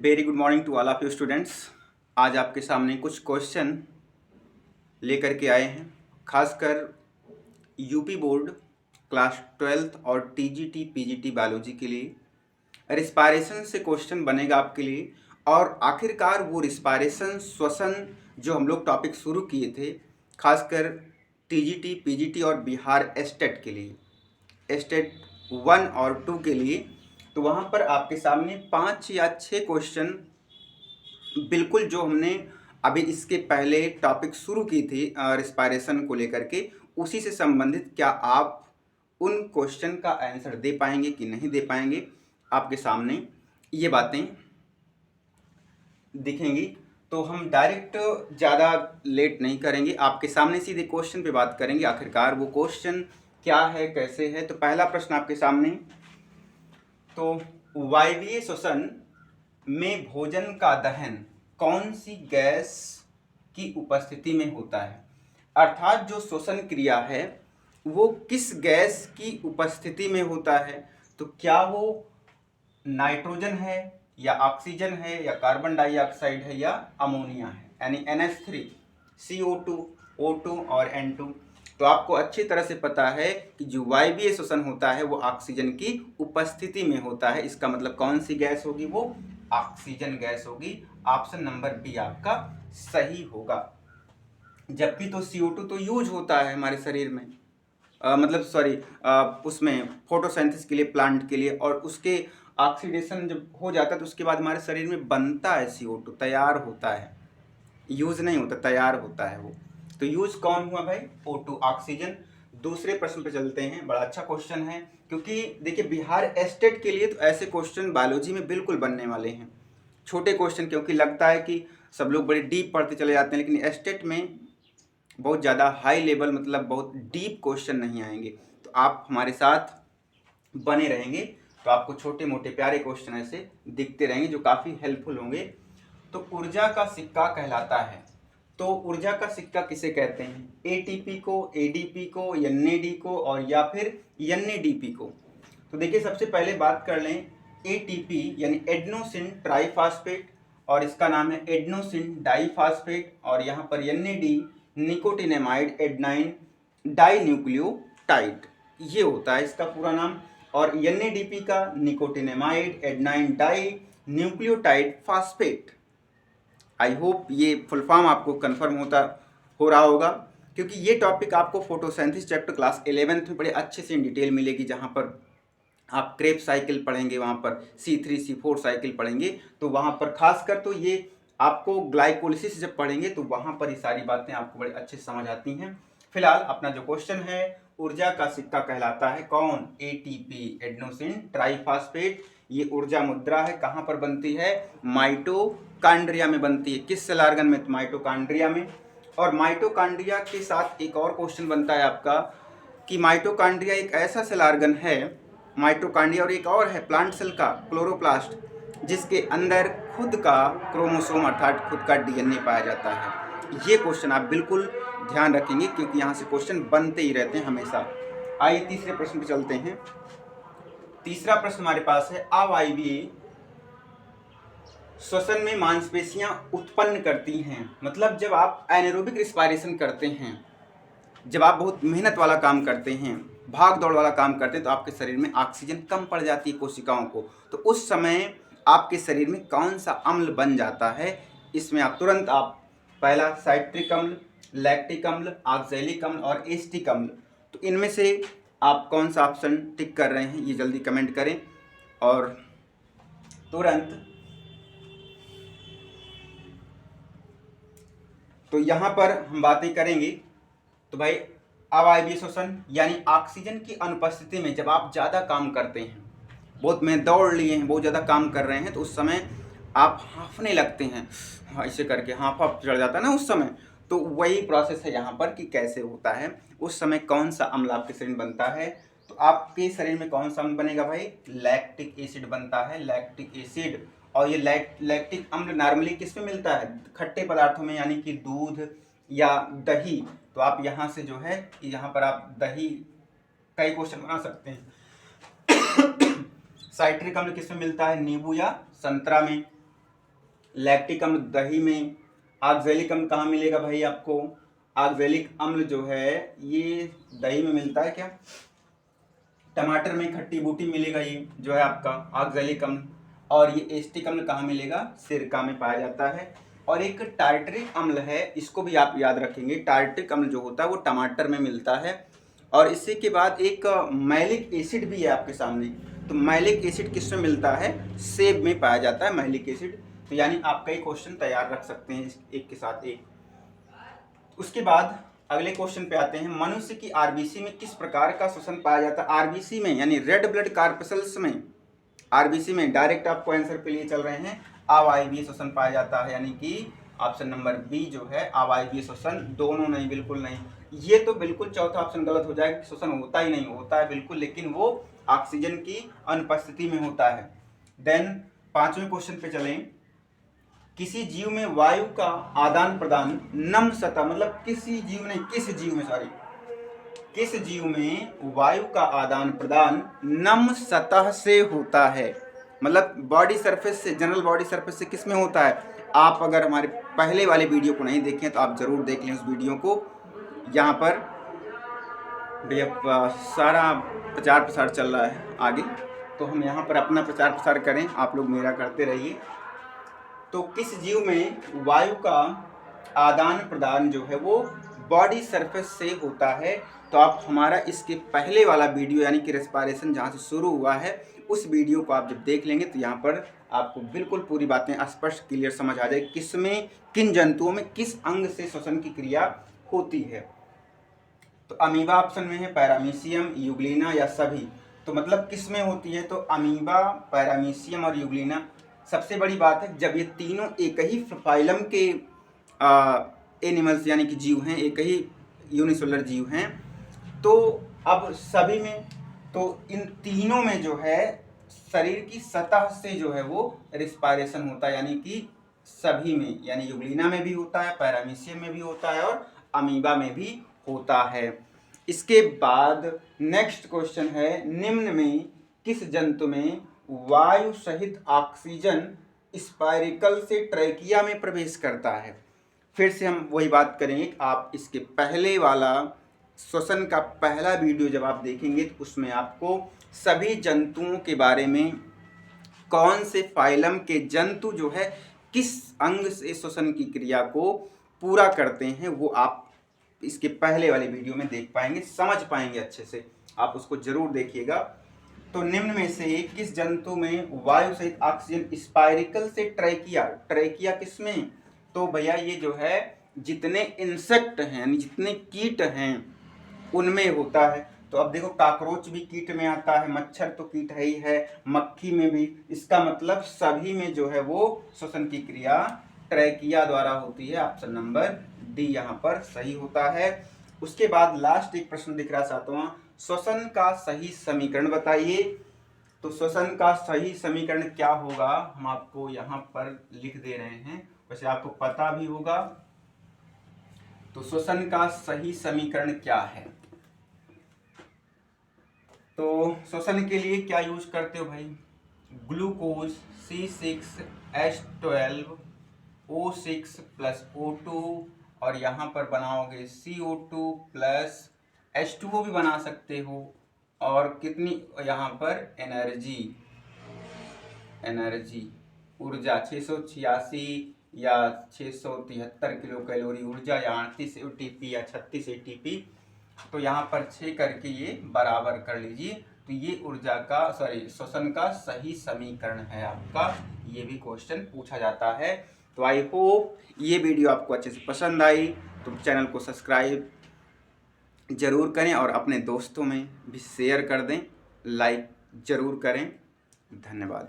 Very good morning to all of you students. आज आपके सामने कुछ क्वेश्चन लेकर के आए हैं, खासकर यूपी बोर्ड क्लास 12th और टीजीटी पीजीटी बायोलॉजी के लिए। रिस्पायरेशन से क्वेश्चन बनेगा आपके लिए, और आखिरकार वो रिस्पायरेशन श्वसन जो हम लोग टॉपिक शुरू किए थे, खासकर टीजीटी पीजीटी और बिहार एस्टेट के लिए, एस्टेट 1 और 2 के लिए, तो वहाँ पर आपके सामने 5 या 6 क्वेश्चन बिल्कुल जो हमने अभी इसके पहले टॉपिक शुरू की थी रिस्पायरेशन को लेकर के, उसी से संबंधित क्या आप उन क्वेश्चन का आंसर दे पाएंगे कि नहीं दे पाएंगे, आपके सामने ये बातें दिखेंगी। तो हम डायरेक्ट ज़्यादा लेट नहीं करेंगे, आपके सामने सीधे क्वेश्चन पे बात करेंगे, आखिरकार वो क्वेश्चन क्या है, कैसे है। तो पहला प्रश्न आपके सामने, तो वायवीय श्वसन में भोजन का दहन कौन सी गैस की उपस्थिति में होता है, अर्थात जो श्वसन क्रिया है वो किस गैस की उपस्थिति में होता है। तो क्या वो नाइट्रोजन है या ऑक्सीजन है या कार्बन डाइऑक्साइड है या अमोनिया है, यानी NH3, CO2, O2 और N2। तो आपको अच्छी तरह से पता है कि जो वायवीय श्वसन होता है वो ऑक्सीजन की उपस्थिति में होता है। इसका मतलब कौन सी गैस होगी, वो ऑक्सीजन गैस होगी। ऑप्शन नंबर बी आपका सही होगा। जबकि तो CO2 तो यूज होता है हमारे शरीर में, मतलब सॉरी उसमें फोटोसिंथेसिस के लिए, प्लांट के लिए, और उसके ऑक्सीडेशन जब हो जाता है तो उसके बाद हमारे शरीर में बनता है CO2, तैयार होता है, यूज नहीं होता, तैयार होता है वो। तो यूज कौन हुआ भाई, O2, ऑक्सीजन। दूसरे प्रश्न पे चलते हैं, बड़ा अच्छा क्वेश्चन है, क्योंकि देखिए बिहार एस्टेट के लिए तो ऐसे क्वेश्चन बायोलॉजी में बिल्कुल बनने वाले हैं। छोटे क्वेश्चन, क्योंकि लगता है कि सब लोग बड़े डीप पढ़ते चले जाते हैं, लेकिन एस्टेट में बहुत ज़्यादा हाई लेवल, मतलब बहुत डीप क्वेश्चन नहीं आएंगे। तो आप हमारे साथ बने रहेंगे तो आपको छोटे मोटे प्यारे क्वेश्चन ऐसे दिखते रहेंगे जो काफ़ी हेल्पफुल होंगे। तो ऊर्जा का सिक्का कहलाता है, तो ऊर्जा का सिक्का किसे कहते हैं, ATP को, ADP को, NAD को, और या फिर NADP को। तो देखिए सबसे पहले बात कर लें ATP यानी एडेनोसिन ट्राइफॉस्फेट, और इसका नाम है एडेनोसिन डाइफॉस्फेट, और यहाँ पर NAD निकोटिनेमाइड एडेनाइन डाइन्यूक्लियोटाइड, ये होता है इसका पूरा नाम। और NADP का nicotinamide adenine dinucleotide phosphate. I hope ये फुल फॉर्म आपको कंफर्म हो रहा होगा, क्योंकि ये टॉपिक आपको फोटोसिंथेसिस चैप्टर क्लास 11th में बड़े अच्छे से इन डिटेल मिलेगी, जहाँ पर आप क्रेब्स साइकिल पढ़ेंगे, वहाँ पर C3 C4 साइकिल पढ़ेंगे, तो वहाँ पर खासकर तो ये आपको ग्लाइकोलिसिस जब पढ़ेंगे तो वहाँ पर ये सारी बातें आपको बड़े अच्छे से समझ आती हैं। फिलहाल अपना जो क्वेश्चन है, ऊर्जा का सिक्का कहलाता है कौन, ATP एडेनोसिन ट्राइफॉस्फेट। ये ऊर्जा मुद्रा है, कहाँ पर बनती है, माइटोकॉन्ड्रिया में बनती है। किस सेल ऑर्गन में, माइटोकॉन्ड्रिया में। और माइटोकॉन्ड्रिया के साथ एक और क्वेश्चन बनता है आपका कि माइटोकॉन्ड्रिया एक ऐसा सेल ऑर्गन है, माइटोकॉन्ड्रिया, और एक और है प्लांट सेल का क्लोरोप्लास्ट, जिसके अंदर खुद का क्रोमोसोम अर्थात खुद का DNA पाया जाता है। ये क्वेश्चन आप बिल्कुल ध्यान रखेंगे, क्योंकि यहाँ से क्वेश्चन बनते ही रहते हैं हमेशा। आइए तीसरे प्रश्न पे चलते हैं। तीसरा प्रश्न हमारे पास है, अवायवीय श्वसन में मांसपेशियां उत्पन्न करती हैं, मतलब जब आप एनारोबिक रिस्पायरेशन करते हैं, जब आप बहुत मेहनत वाला काम करते हैं, भाग दौड़ वाला काम करते हैं, तो आपके शरीर में ऑक्सीजन कम पड़ जाती है कोशिकाओं को। तो उस समय आपके शरीर में कौन सा अम्ल बन जाता है, इसमें आप तुरंत पहला साइट्रिक अम्ल, लैक्टिक अम्ल, ऑक्सैलिक अम्ल और एसिटिक अम्ल, तो इनमें से आप कौन सा ऑप्शन टिक कर रहे हैं, ये जल्दी कमेंट करें और तुरंत। तो यहाँ पर हम बातें करेंगे, तो भाई अवायवीय श्वसन यानी ऑक्सीजन की अनुपस्थिति में जब आप ज़्यादा काम करते हैं, बहुत में दौड़ लिए हैं, बहुत ज़्यादा काम कर रहे हैं, तो उस समय आप हाँफने लगते हैं, ऐसे करके हाँफा चढ़ जाता है ना उस समय। तो वही प्रोसेस है यहाँ पर कि कैसे होता है, उस समय कौन सा अम्ल आपके शरीर में बनता है। तो आपके शरीर में कौन सा अम्ल बनेगा भाई, लैक्टिक एसिड बनता है, लैक्टिक एसिड। और ये लैक्टिक अम्ल नॉर्मली किस में मिलता है, खट्टे पदार्थों में, यानी कि दूध या दही। तो आप यहाँ से जो है, यहाँ पर आप दही कई क्वेश्चन बना सकते हैं। साइट्रिक अम्ल किस में मिलता है, नींबू या संतरा में। लैक्टिक अम्ल दही में। ऑक्जेलिक अम्ल कहाँ मिलेगा भाई आपको? ऑक्जेलिक अम्ल जो है ये दही में मिलता है क्या? टमाटर में खट्टी बूटी मिलेगा, ये जो है आपका ऑक्जेलिक अम्ल। और ये एसिटिक अम्ल कहाँ मिलेगा? सिरका में पाया जाता है। और एक टार्टरिक अम्ल है, इसको भी आप याद रखेंगे। टार्टरिक अम्ल जो होता है वो टमाटर में मिलता है। और इसी के बाद एक मैलिक एसिड भी है आपके सामने। तो मैलिक एसिड किस में मिलता है? सेब में पाया जाता है मैलिक एसिड। तो यानी आप कई क्वेश्चन तैयार रख सकते हैं एक के साथ एक। उसके बाद अगले क्वेश्चन पे आते हैं। मनुष्य की आरबीसी में किस प्रकार का श्वसन पाया जाता है? आरबीसी में यानी रेड ब्लड कॉर्पस्कल्स में, आरबीसी में डायरेक्ट आपको आंसर पे लिए चल रहे हैं। अवायवीय श्वसन पाया जाता है, यानी कि ऑप्शन नंबर बी जो है अवायवीय श्वसन। दोनों नहीं, बिल्कुल नहीं। ये तो बिल्कुल चौथा ऑप्शन गलत हो जाएगा, श्वसन होता ही नहीं। होता है बिल्कुल, लेकिन वो ऑक्सीजन की अनुपस्थिति में होता है। देन पांचवें क्वेश्चन पे चलें। किसी जीव में वायु का आदान प्रदान नम सतह, मतलब किस जीव में वायु का आदान प्रदान नम सतह से होता है। मतलब बॉडी सरफेस से, जनरल बॉडी सरफेस से किस में होता है? आप अगर हमारे पहले वाले वीडियो को नहीं देखें तो आप जरूर देख लें उस वीडियो को। यहाँ पर भैया सारा प्रचार प्रसार चल रहा है आगे, तो हम यहाँ पर अपना प्रचार प्रसार करें, आप लोग मेरा करते रहिए। तो किस जीव में वायु का आदान प्रदान जो है वो बॉडी सरफेस से होता है? तो आप हमारा इसके पहले वाला वीडियो यानी कि रेस्पिरेशन जहाँ से शुरू हुआ है उस वीडियो को आप जब देख लेंगे तो यहाँ पर आपको बिल्कुल पूरी बातें स्पष्ट क्लियर समझ आ जाएगी किसमें, किन जंतुओं में किस अंग से श्वसन की क्रिया होती है। तो अमीबा ऑप्शन में है, पैरामीशियम, यूग्लिना या सभी। तो मतलब किस में होती है? तो अमीबा, पैरामीशियम और यूग्लिना। सबसे बड़ी बात है जब ये तीनों एक ही फाइलम के एनिमल्स यानी कि जीव हैं, एक ही यूनिसेलुलर जीव हैं, तो अब सभी में, तो इन तीनों में जो है शरीर की सतह से जो है वो रिस्पायरेशन होता है, यानी कि सभी में, यानी यूग्लिना में भी होता है, पैरामीशियम में भी होता है और अमीबा में भी होता है। इसके बाद नेक्स्ट क्वेश्चन है, निम्न में किस जंतु में वायु सहित ऑक्सीजन स्पाइरिकल से ट्रैकिया में प्रवेश करता है? फिर से हम वही बात करेंगे, आप इसके पहले वाला श्वसन का पहला वीडियो जब आप देखेंगे तो उसमें आपको सभी जंतुओं के बारे में, कौन से फाइलम के जंतु जो है किस अंग से श्वसन की क्रिया को पूरा करते हैं, वो आप इसके पहले वाले वीडियो में देख पाएंगे, समझ पाएंगे अच्छे से। आप उसको जरूर देखिएगा। तो निम्न में से किस जंतु में वायु सहित ऑक्सीजन स्पाइरिकल से ट्रैकिया, ट्रैकिया किसमें? तो भैया ये जो है जितने इंसेक्ट हैं यानी जितने कीट हैं उनमें होता है। तो अब देखो कॉकरोच भी कीट में आता है, मच्छर तो कीट है ही है, मक्खी में भी। इसका मतलब सभी में जो है वो श्वसन की क्रिया ट्रैकिया द्वारा होती है। ऑप्शन नंबर डी यहाँ पर सही होता है। उसके बाद लास्ट एक प्रश्न दिख रहा है 7वां, श्वसन का सही समीकरण बताइए। तो श्वसन का सही समीकरण क्या होगा हम आपको यहाँ पर लिख दे रहे हैं, वैसे आपको पता भी होगा। तो श्वसन का सही समीकरण क्या है? तो श्वसन के लिए क्या यूज करते हो भाई? ग्लूकोज C6H12O6 प्लस O2, और यहाँ पर बनाओगे CO2 प्लस H2O भी बना सकते हो। और कितनी यहाँ पर एनर्जी ऊर्जा 686 या 673 किलो कैलोरी ऊर्जा या 38 ATP या 36 ATP। तो यहाँ पर 6 करके ये बराबर कर लीजिए। तो ये ऊर्जा का श्वसन का सही समीकरण है आपका। ये भी क्वेश्चन पूछा जाता है। तो आई होप ये वीडियो आपको अच्छे से पसंद आई। तो चैनल को सब्सक्राइब जरूर करें और अपने दोस्तों में भी शेयर कर दें, लाइक जरूर करें। धन्यवाद।